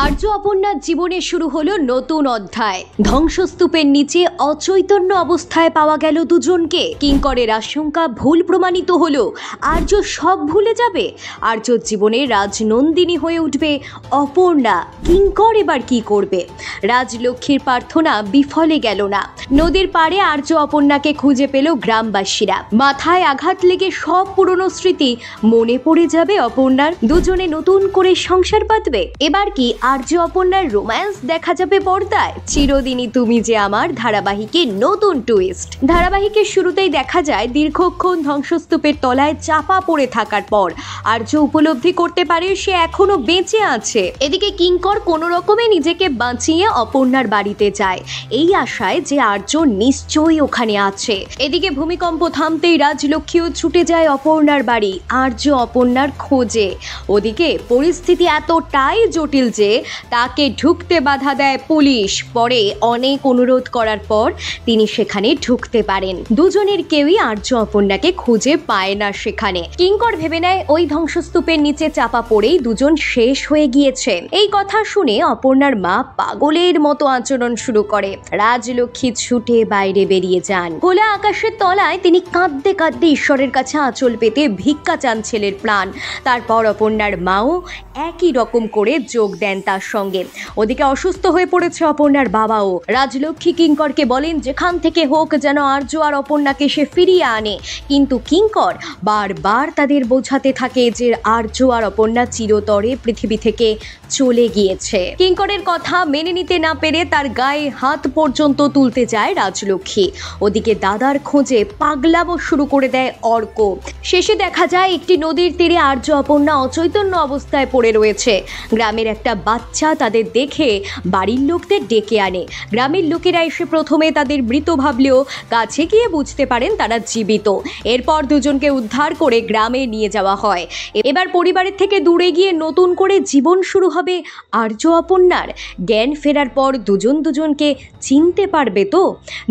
আর্য অপর্ণার জীবনে শুরু হলো নতুন অধ্যায়। ধ্বংসস্তূপের নিচে অচৈতন্য অবস্থায় পাওয়া গেল দুজনকে। কিঙ্করের আশঙ্কা ভুল প্রমাণিত হলো। আর্য সব ভুলে যাবে। আর্যর জীবনে রাজনন্দিনী হয়ে উঠবে অপর্ণা। কিঙ্কর এবার কি করবে? রাজলক্ষ্মীর প্রার্থনা বিফলে গেল না। নদীর পাড়ে আর্য অপর্ণাকে খুঁজে পেল গ্রামবাসীরা। মাথায় আঘাত লেগে সব পুরনো স্মৃতি মনে পড়ে যাবে অপর্ণার। দুজনে নতুন করে সংসার পাতবে। এবার কি আর্য অপর্ণার রোম্যান্স দেখা যাবে পর্দায়? চিরদিনই তুমি যে আমার ধারাবাহিকে নতুন টুইস্ট। ধারাবাহিকের শুরুতেই দেখা যায় দীর্ঘক্ষণ ধ্বংসস্তূপের তলায় চাপা পড়ে থাকার পর আর্য উপলব্ধি করতে পারে সে এখনো বেঁচে আছে। এদিকে কিঙ্কর কোনো রকমে নিজেকে বাঁচিয়ে অপর্ণার বাড়িতে যায়, এই আশায় যে আর্য নিশ্চয়ই ওখানে আছে। এদিকে ভূমিকম্প থামতেই রাজলক্ষ্মীও ছুটে যায় অপর্ণার বাড়ি আর্য অপর্ণার খোঁজে। ওদিকে পরিস্থিতি এতটাই জটিল যে তাকে ঢুকতে বাধা দেয় পুলিশ। পরে অনেক অনুরোধ করার পর তিনি সেখানে ঢুকতে পারেন। দুজনের কেউই আর্য অপর্ণাকে খুঁজে পায় না সেখানে। কিঙ্কর ভেবে নেয় ওই ধ্বংসস্তূপের নিচে চাপা পড়েই দুজন শেষ হয়ে গিয়েছে। এই কথা শুনে অপর্ণার মা পাগলের মতো আচরণ শুরু করে। রাজলক্ষ্মী ছুটে বাইরে বেরিয়ে যান। খোলা আকাশের তলায় তিনি কাঁদতে কাঁদতে ঈশ্বরের কাছে আঁচল পেতে ভিক্ষা চান ছেলের প্রাণ। তারপর অপর্ণার মাও একই রকম করে যোগ দেন তার সঙ্গে। ওদিকে অসুস্থ হয়ে পড়েছে অপর্ণার বাবাও। রাজলক্ষ্মী কিঙ্করকে বলেন যেখান থেকে হোক যেন আর্য আর অপর্ণাকে সে ফিরিয়ে আনে, কিন্তু কিঙ্কর বারবার তাদের বোঝাতে থাকে যে আর্য আর অপর্ণা চিরতরে পৃথিবী থেকে চলে গিয়েছে। কিঙ্করের কথা মেনে নিতে না পেরে তার গায়ে হাত পর্যন্ত তুলতে যায় রাজলক্ষ্মী। ওদিকে দাদার খোঁজে পাগলামো শুরু করে দেয় অর্ক। শেষে দেখা যায় একটি নদীর তীরে আর্য অপর্ণা অচৈতন্য অবস্থায় পড়ে রয়েছে। গ্রামের একটা বাচ্চা তাদের দেখে বাড়ির লোকদের ডেকে আনে। গ্রামের লোকেরা এসে প্রথমে তাদের মৃত ভাবলেও কাছে গিয়ে বুঝতে পারেন তারা জীবিত। এরপর দুজনকে উদ্ধার করে গ্রামে নিয়ে যাওয়া হয়। এবার পরিবারের থেকে দূরে গিয়ে নতুন করে জীবন শুরু হবে আর্য অপর্ণার। জ্ঞান ফেরার পর দুজন দুজনকে চিনতে পারবে তো?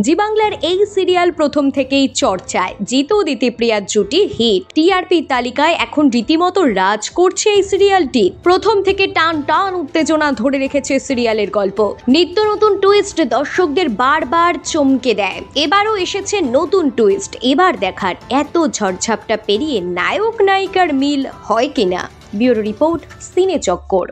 জি বাংলার এই সিরিয়াল প্রথম থেকেই চর্চায়। জিতু দিতিপ্রিয়ার জুটি হিট। টিআরপি তালিকায় এখন রীতিমতো রাজ করছে এই সিরিয়ালটি। প্রথম থেকে টান টান উত্তেজনা ধরে রেখেছে সিরিয়ালের গল্প। নিত্য নতুন টুইস্ট দর্শকদের বারবার চমকে দেয়। এবারও এসেছে নতুন টুইস্ট। এবার দেখার এত ঝড়ঝাপটা পেরিয়ে নায়ক নায়িকার মিল হয় কিনা। ব্যুরো রিপোর্ট, সিনে চক্কর।